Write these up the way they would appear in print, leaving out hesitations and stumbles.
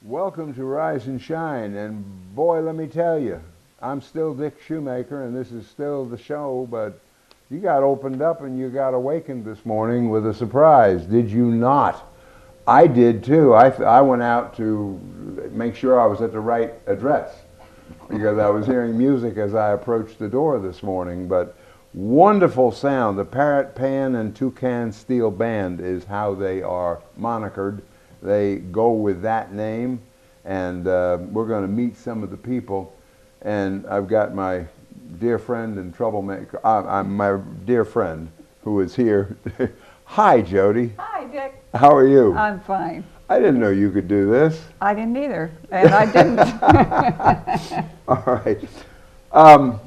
Welcome to Rise and Shine, and boy, let me tell you, I'm still Dick Shoemaker, and this is still the show, but you got opened up and you got awakened this morning with a surprise, did you not? I did too. I went out to make sure I was at the right address because I was hearing music as I approached the door this morning, but wonderful sound. The Parrot, Pan, and Toucan Steel Band is how they are monikered. They go with that name, and we're going to meet some of the people. And I've got my dear friend and troublemaker, my dear friend who is here. Hi, Jody. Hi, Dick. How are you? I'm fine. I didn't know you could do this. I didn't either, and I didn't. All right.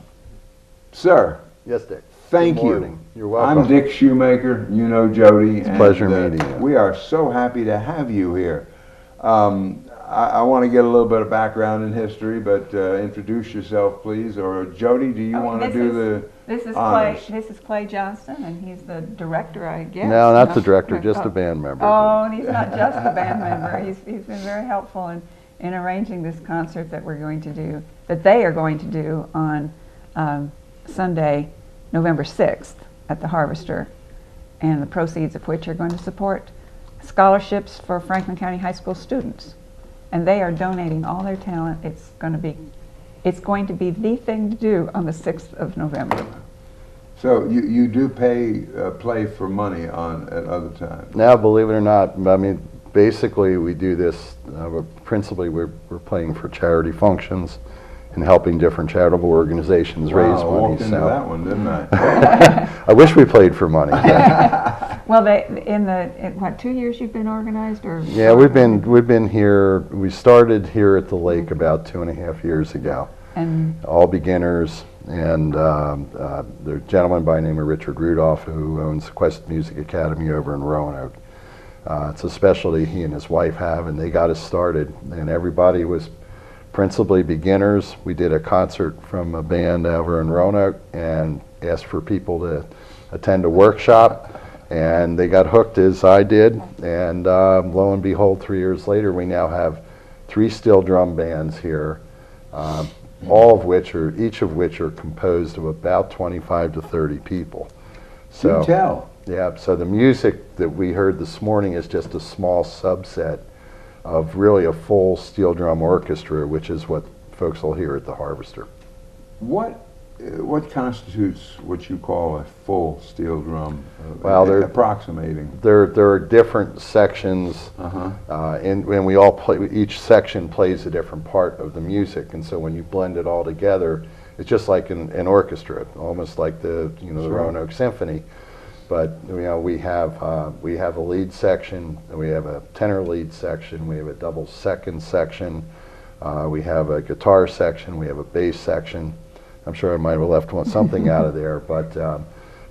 Sir. Yes, Dick. Thank you. Morning. You're welcome. I'm Dick Shoemaker. You know Jody. It's a pleasure meeting you. We are so happy to have you here. I want to get a little bit of background in history, but introduce yourself, please. Or Jody, do you want to do the honors? This is Clay Johnston, and he's the director, I guess. No, not the director, just a band member. Oh, and he's not just a band member. He's been very helpful in arranging this concert that we're going to do, that they are going to do on Sunday, November 6th at the Harvester, and the proceeds of which are going to support scholarships for Franklin County High School students. And they are donating all their talent. It's going to be the thing to do on the 6th of November. So you do play for money at other times? Now, believe it or not, I mean, basically we do this, principally we're playing for charity functions and helping different charitable organizations raise money. I walked into that one, didn't I? I wish we played for money. Well, in what, 2 years you've been organized, or? Yeah, we've been here. We started here at the lake about 2.5 years ago. And all beginners, and there's a gentleman by the name of Richard Rudolph who owns the Quest Music Academy over in Roanoke. It's a specialty he and his wife have, and they got us started, and everybody was principally beginners. We did a concert from a band over in Roanoke and asked for people to attend a workshop, and they got hooked as I did, and lo and behold, 3 years later we now have 3 steel drum bands here, each of which are composed of about 25 to 30 people. So, do tell. Yeah, so the music that we heard this morning is just a small subset of really a full steel drum orchestra, which is what folks will hear at the Harvester. What constitutes what you call a full steel drum? Well, they're approximating. There are different sections, and we all play. Each section plays a different part of the music, and so when you blend it all together, it's just like an orchestra, almost like the the Roanoke Symphony. But we have a lead section, we have a tenor lead section, we have a double second section, we have a guitar section, we have a bass section. I'm sure I might have left something out of there, but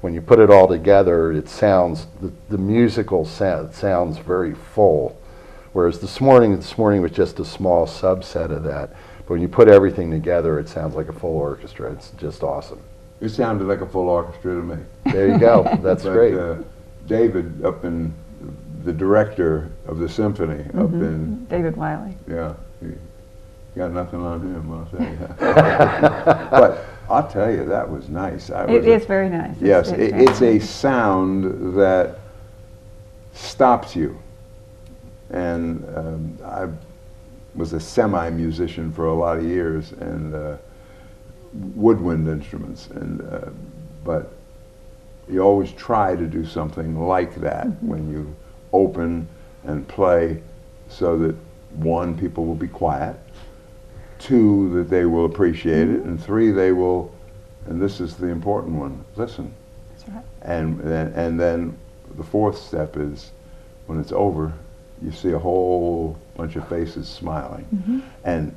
when you put it all together, it sounds the musical sounds very full. Whereas this morning was just a small subset of that. But when you put everything together, it sounds like a full orchestra. It's just awesome. It sounded like a full orchestra to me. There you go. That's great. David, the director of the symphony, up in David Wiley. Yeah, he got nothing on him, I'll tell you. But I'll tell you, that was nice. It is very nice. Yes, it's a sound that stops you. And I was a semi-musician for a lot of years, and woodwind instruments, and but you always try to do something like that when you open and play so that, one, people will be quiet, two, that they will appreciate it, and three, they will, and this is the important one, listen. That's right. And then the fourth step is, when it's over, you see a whole bunch of faces smiling. And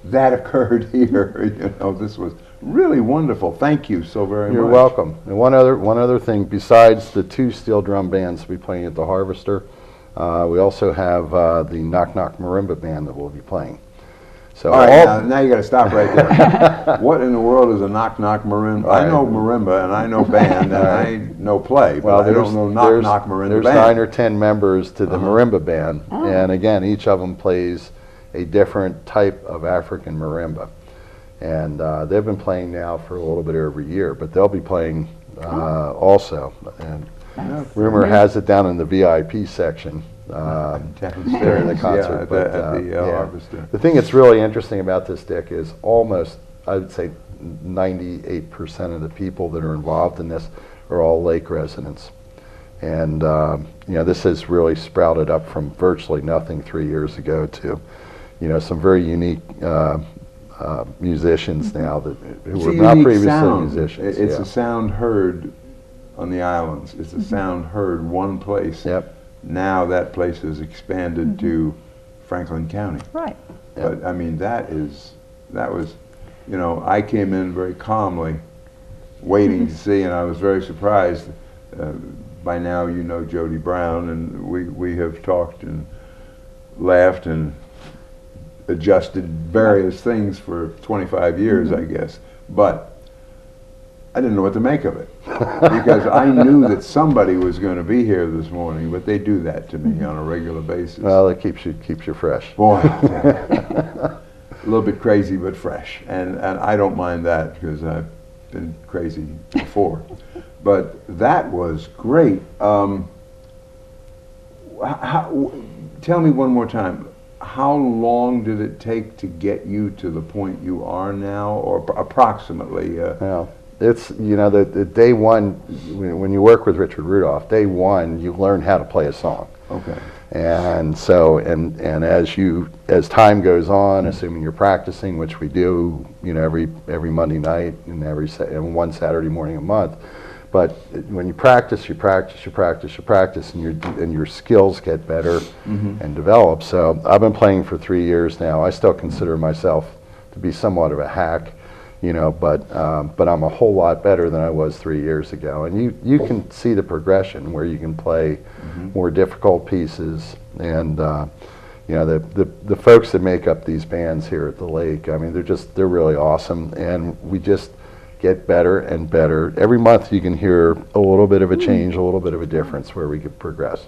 that occurred here. You know, this was really wonderful. Thank you so very much. You're welcome. And one other thing, besides the two steel drum bands we playing at the Harvester, we also have the Knock Knock Marimba band that we'll be playing. So all right, now you got to stop right there. What in the world is a Knock Knock Marimba? Right. I know marimba and I know band and I know play, but well, I don't know Knock Knock Marimba there's band. 9 or 10 members to the marimba band, and again, each of them plays a different type of African marimba. And they've been playing now for a little bit over a year, but they'll be playing also. And rumor has it down in the VIP section during the concert. Yeah, at the Harvester. The thing that's really interesting about this, Dick, is almost, I would say, 98% of the people that are involved in this are all lake residents. And you know, this has really sprouted up from virtually nothing 3 years ago to, you know, some very unique musicians now who were not previously musicians. It's a sound heard on the islands. It's a sound heard one place. Yep. Now that place has expanded to Franklin County. Right. But I mean, that was, you know, I came in very calmly, waiting to see, and I was very surprised. By now, you know Jody Brown, and we have talked and laughed and adjusted various things for 25 years, I guess. But I didn't know what to make of it because I knew that somebody was going to be here this morning, but they do that to me on a regular basis. Well, it keeps you fresh. Boy, a little bit crazy, but fresh, and I don't mind that because I've been crazy before. But that was great. Tell me one more time. How long did it take to get you to the point you are now, or approximately? Yeah. It's, you know, the day one, when you work with Richard Rudolph, day one, you learn how to play a song. Okay. And so, and as time goes on, assuming you're practicing, which we do, you know, every Monday night and one Saturday morning a month. But when you practice, and your skills get better and develop. So I've been playing for 3 years now. I still consider myself to be somewhat of a hack, you know, but I'm a whole lot better than I was 3 years ago. And you can see the progression where you can play more difficult pieces. And you know, the folks that make up these bands here at the lake, I mean, they're really awesome, and we just get better and better. Every month you can hear a little bit of a change, a little bit of a difference where we can progress.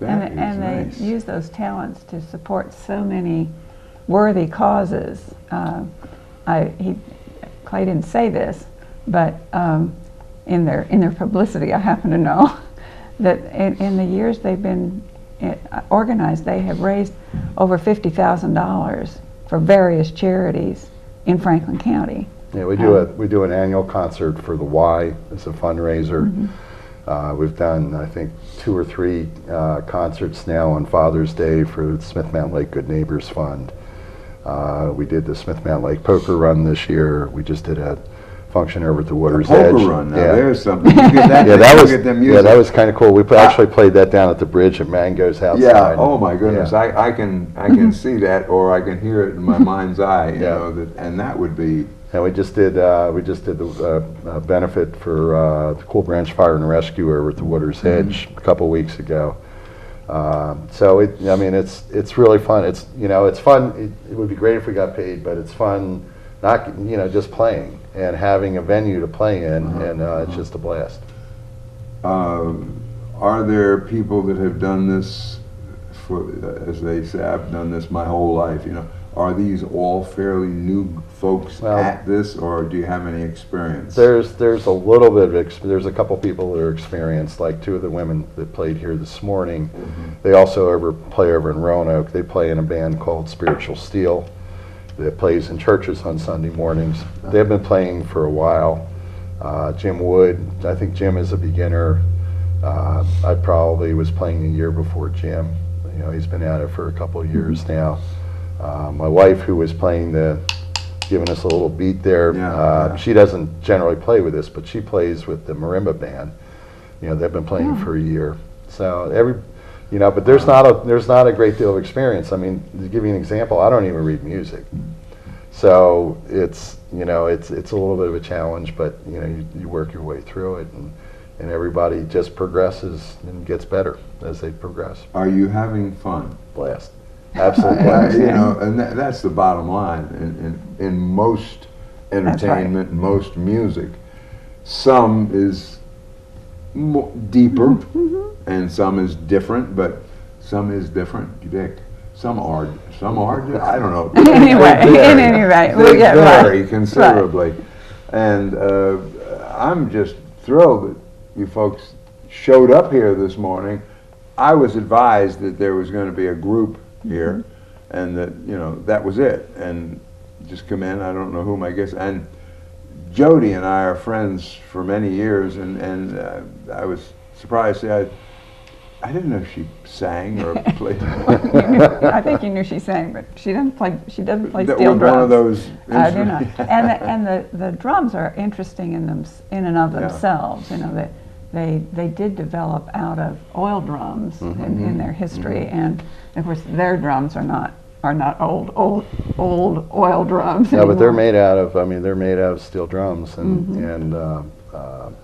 And nice. They use those talents to support so many worthy causes. Clay didn't say this, but in their publicity, I happen to know that in the years they've been organized, they have raised over $50,000 for various charities in Franklin County. Yeah, we do an annual concert for the Y as a fundraiser. We've done, I think, 2 or 3 concerts now on Father's Day for the Smith Mountain Lake Good Neighbors Fund. We did the Smith Mountain Lake Poker Run this year. We just did a function over at the Water's Edge. Poker Run, now there's something. You get that, that was kind of cool. We actually played that down at the bridge at Mango's outside. Yeah, oh my goodness, yeah. I can see that, or I can hear it in my mind's eye, you know, and that would be. And we just did the benefit for the Cool Branch Fire and Rescue over at the Water's Edge a couple weeks ago. So I mean, it's really fun. It's, you know, it's fun. It would be great if we got paid, but it's fun, not, you know, just playing and having a venue to play in, and it's just a blast. Are there people that have done this for, as they say, I've done this my whole life, you know? Are these all fairly new folks at this, or do you have any experience? There's a little bit of there's a couple people that are experienced, like 2 of the women that played here this morning. They also play over in Roanoke. They play in a band called Spiritual Steel that plays in churches on Sunday mornings. They've been playing for a while. Jim Wood, I think Jim is a beginner. I probably was playing a year before Jim, You know, he's been at it for a couple of years now. My wife, who was playing giving us a little beat there, she doesn't generally play with us, but she plays with the marimba band. You know, they've been playing for a year. So you know, but there's not a great deal of experience. I mean, to give you an example, I don't even read music. So it's, you know, it's a little bit of a challenge, but you know, you work your way through it, and everybody just progresses and gets better as they progress. Are you having fun? Blast. Absolutely blast. You know, and that's the bottom line in most entertainment, most music. Some is deeper, and some is different, but some is different, Dick. Some are, I don't know. In any rate, They vary considerably. Right. And I'm just thrilled that you folks showed up here this morning. I was advised that there was going to be a group here, and that, you know, that was it. And just come in, I don't know whom, I guess. And Jody and I are friends for many years, and I was surprised to say I didn't know she sang or played. I think you knew she sang, but she doesn't play. She doesn't play steel drums. One of those. I do not. And the drums are interesting in and of themselves. You know, that they did develop out of oil drums in their history, and of course their drums are not old oil drums. No, but they're made out of. I mean, they're made out of steel drums, and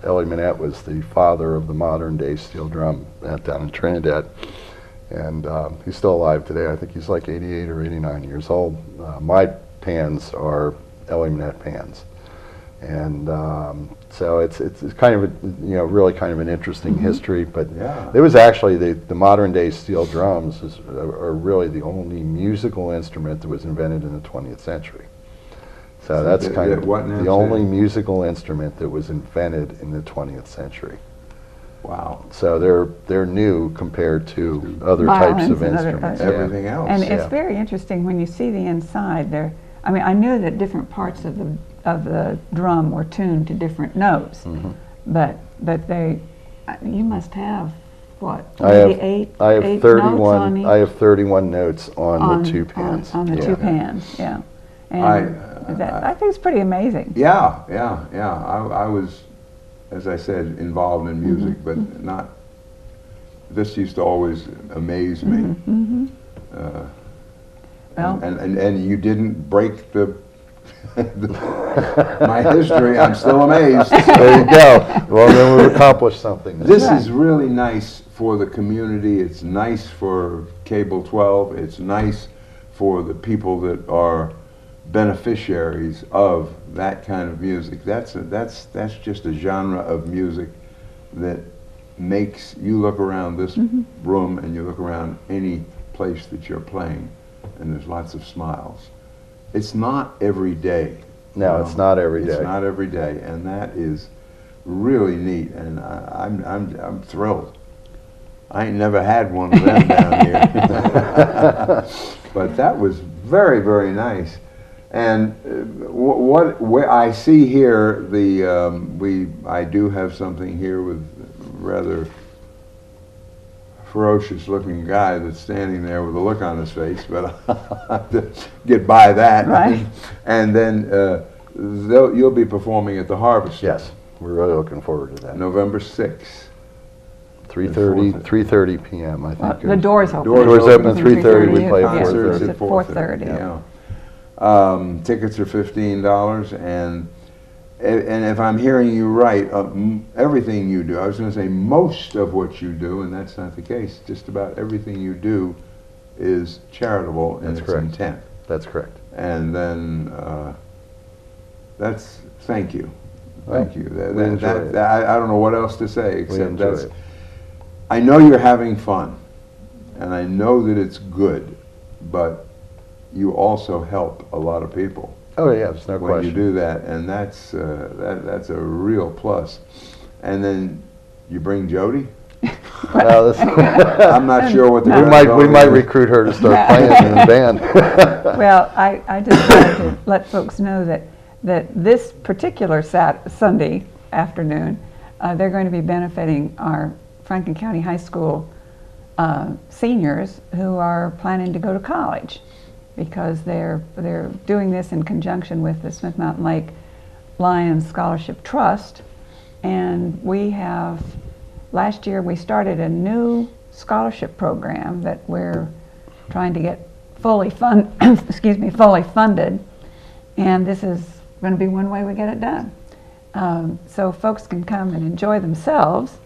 Ellie Minette was the father of the modern day steel drum down in Trinidad, and he's still alive today. I think he's like 88 or 89 years old. My pans are Ellie Minette pans, and so it's kind of really kind of an interesting history. But it was actually the modern day steel drums are really the only musical instrument that was invented in the 20th century. So that's kind of the only musical instrument that was invented in the 20th century. Wow. So they're new compared to other types of instruments. Everything else. And it's very interesting when you see the inside there. I mean, I knew that different parts of the drum were tuned to different notes, but you must have what? I have eight 31. Notes on I have 31 notes on the two pans. On the two pans, yeah. And I think it's pretty amazing. Yeah. I was, as I said, involved in music, but not. This used to always amaze me. Well, and you didn't break my history. I'm still amazed. There you go. Well, then we've accomplished something. This is really nice for the community. It's nice for Cable 12. It's nice for the people that are beneficiaries of that kind of music. That's just a genre of music that makes you look around this room and you look around any place that you're playing, and there's lots of smiles. It's not every day. No, it's not every day. It's not every day, and that is really neat. And I'm thrilled. I ain't never had one of them down here, but that was very, very nice. And where I see here I do have something here with rather ferocious looking guy that's standing there with a look on his face, but I'll have to get by that. Right. And then you'll be performing at the Harvest. Yes, we're really looking forward to that. November 6th. 3:30 p.m. I think. The doors open. Doors open at 3:30. We play at Concerts 4:30. at 4:30. Yeah. Tickets are $15, and if I'm hearing you right, everything you do, I was going to say most of what you do, and that's not the case. Just about everything you do is charitable in its intent. That's correct. And then thank you. Thank you. I don't know what else to say except that's. I know you're having fun, and I know that it's good, but you also help a lot of people. Oh yeah, there's no question. When you do that, and that's a real plus. And then you bring Jody. Well, I'm not sure what the we might recruit her to start playing in the band. Well, I just wanted to let folks know that this particular Sunday afternoon, they're going to be benefiting our Franklin County High School seniors who are planning to go to college, because they're doing this in conjunction with the Smith Mountain Lake Lions Scholarship Trust. And we have, last year we started a new scholarship program that we're trying to get fully funded, and this is going to be one way we get it done. So folks can come and enjoy themselves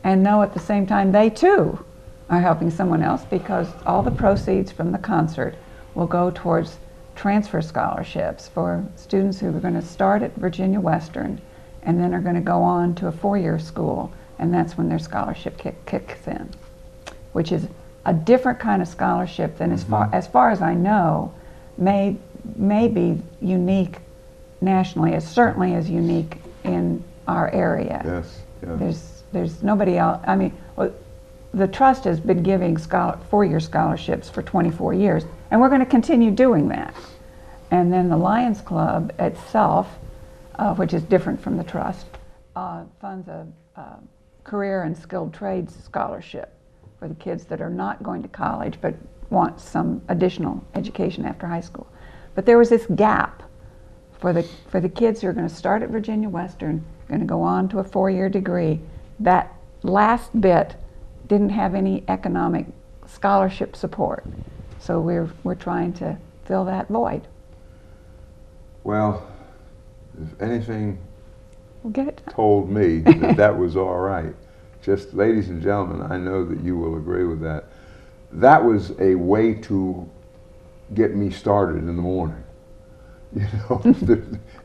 and know at the same time they too are helping someone else, because all the proceeds from the concert will go towards transfer scholarships for students who are going to start at Virginia Western and then are going to go on to a 4-year school, and that's when their scholarship kicks in, which is a different kind of scholarship than, as far as I know, may be unique nationally. It certainly is unique in our area. Yes, yes. There's nobody else. I mean, the trust has been giving 4-year scholarships for 24 years, and we're going to continue doing that. And then the Lions Club itself, which is different from the trust, funds a career and skilled trades scholarship for the kids that are not going to college but want some additional education after high school. But there was this gap for the kids who are going to start at Virginia Western, going to go on to a 4-year degree. That last bit didn't have any economic scholarship support. So we're trying to fill that void. Well, if anything We'll get it done. told me that that was all right, just, ladies and gentlemen, I know that you will agree with that. That was a way to get me started in the morning. You know,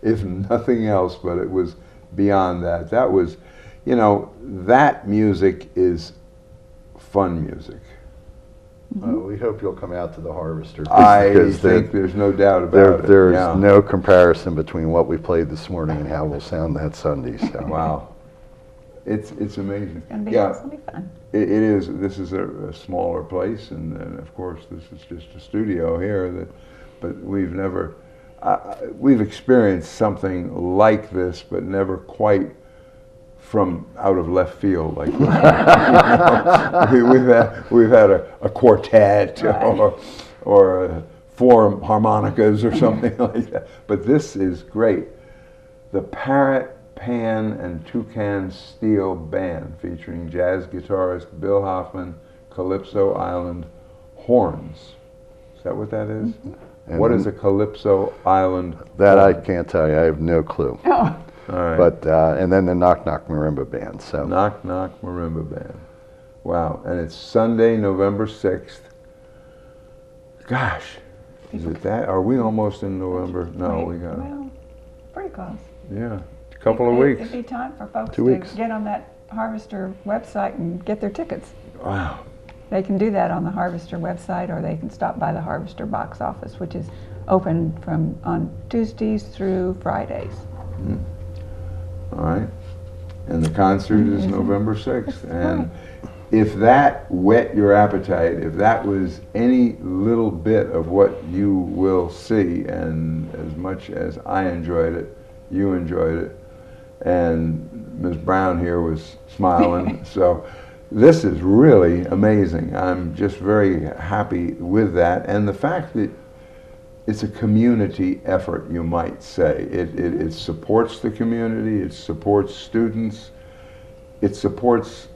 if nothing else, but it was beyond that. That was, you know, that music is fun music. We hope you'll come out to the Harvester. I think there's no doubt about it. There's no comparison between what we played this morning and how we'll sound that Sunday. So. Wow. It's amazing. It's going to be, it's going to be fun. It is. This is a smaller place, and of course this is just a studio here. But we've never, we've experienced something like this, but never quite from out of left field like that. we've had a quartet, right, or 4 harmonicas or something like that. But this is great. The Parrot, Pan, and Toucan Steel Band, featuring jazz guitarist Bill Hoffman, Calypso Island Horns. Is that what that is? And what is a Calypso Island That horn? I can't tell you. I have no clue. Oh. All right. But and then the Knock Knock Marimba Band. So Knock Knock Marimba Band. Wow. And it's Sunday, November 6th. Gosh, is it that? Are we almost in November? No, we got it. Well, pretty close. Yeah, a couple of weeks. It'd be time for folks 2 weeks. to get on that Harvester website and get their tickets. Wow. They can do that on the Harvester website, or they can stop by the Harvester box office, which is open on Tuesdays through Fridays. Mm. All right. And the concert is November 6th. And if that whet your appetite, if that was any little bit of what you will see, and as much as I enjoyed it, you enjoyed it, and Ms. Brown here was smiling. So this is really amazing. I'm just very happy with that. And the fact that it's a community effort, you might say. It supports the community, it supports students, it supports,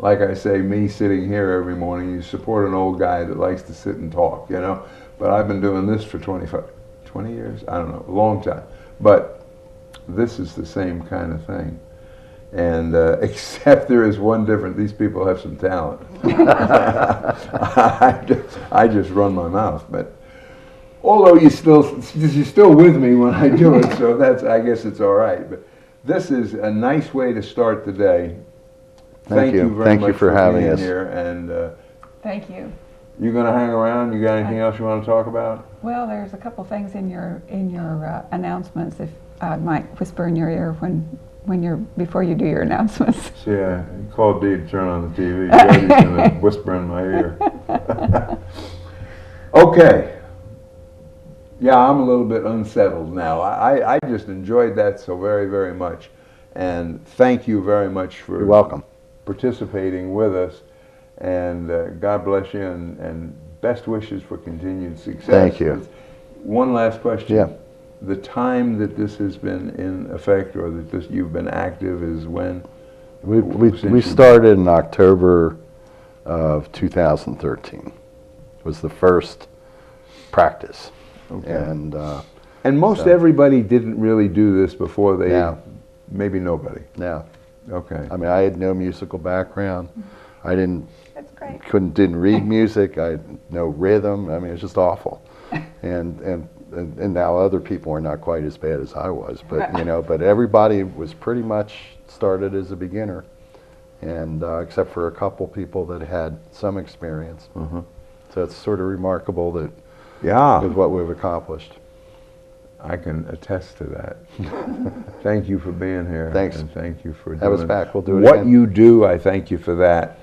like I say, me sitting here every morning. You support an old guy that likes to sit and talk, you know. But I've been doing this for 20 years? I don't know, a long time. But this is the same kind of thing. And except there is one difference, these people have some talent. I just run my mouth, but although you're still with me when I do it, so that's, I guess it's all right. But this is a nice way to start the day. Thank you very much for having us here. And thank you. You going to hang around? You got anything else you want to talk about? Well, there's a couple things in your announcements. If I might whisper in your ear before you do your announcements. See, I called Dee to turn on the TV. Jody's going to whisper in my ear. Okay. Yeah, I'm a little bit unsettled now. I just enjoyed that so very, very much. And thank you very much for You're welcome. participating with us. And God bless you, and best wishes for continued success. Thank you. One last question. Yeah. The time that this has been in effect, or that you've been active, is when? We started in October of 2013. It was the first practice. Okay. And most so- everybody didn't really do this before they, No. maybe nobody. No. Okay. I mean, I had no musical background. I didn't That's great. didn't read music. I had no rhythm. I mean, it was just awful. And now other people are not quite as bad as I was, but but everybody was pretty much started as a beginner, and except for a couple people that had some experience. So it's sort of remarkable that with what we've accomplished. I can attest to that. Thank you for being here. Thanks. And thank you for Have us doing back. We'll do it what again. you do. I thank you for that.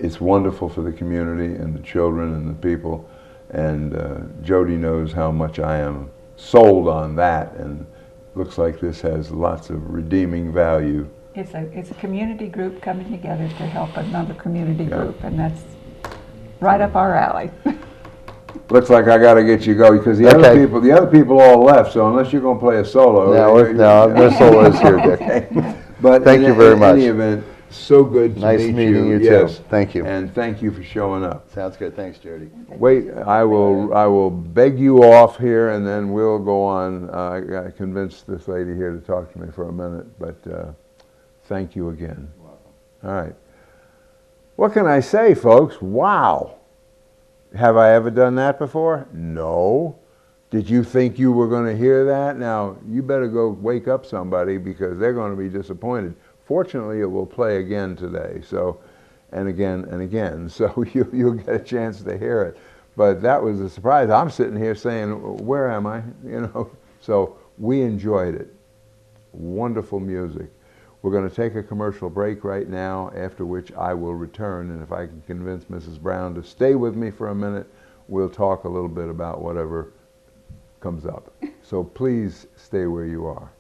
It's wonderful for the community and the children and the people. And Jody knows how much I am sold on that. And looks like this has lots of redeeming value. It's a community group coming together to help another community group, and that's right up our alley. Looks like I got to get you going because the other people all left. So unless you're going to play a solo, No solos here, Dick. Okay. But Thank you very much. In any event, so good to Nice meet meeting you Yes. too. Thank you. And thank you for showing up. Sounds good. Thanks, Jody. Wait, I will beg you off here, and then we'll go on. I got to convince this lady here to talk to me for a minute, but thank you again. You're welcome. All right. What can I say, folks? Wow. Have I ever done that before? No. Did you think you were going to hear that? Now, you better go wake up somebody because they're going to be disappointed. Fortunately, it will play again today, so, and again and again, so you'll get a chance to hear it. But that was a surprise. I'm sitting here saying, where am I? So we enjoyed it. Wonderful music. We're going to take a commercial break right now, after which I will return, and if I can convince Mrs. Brown to stay with me for a minute, we'll talk a little bit about whatever comes up. So please stay where you are.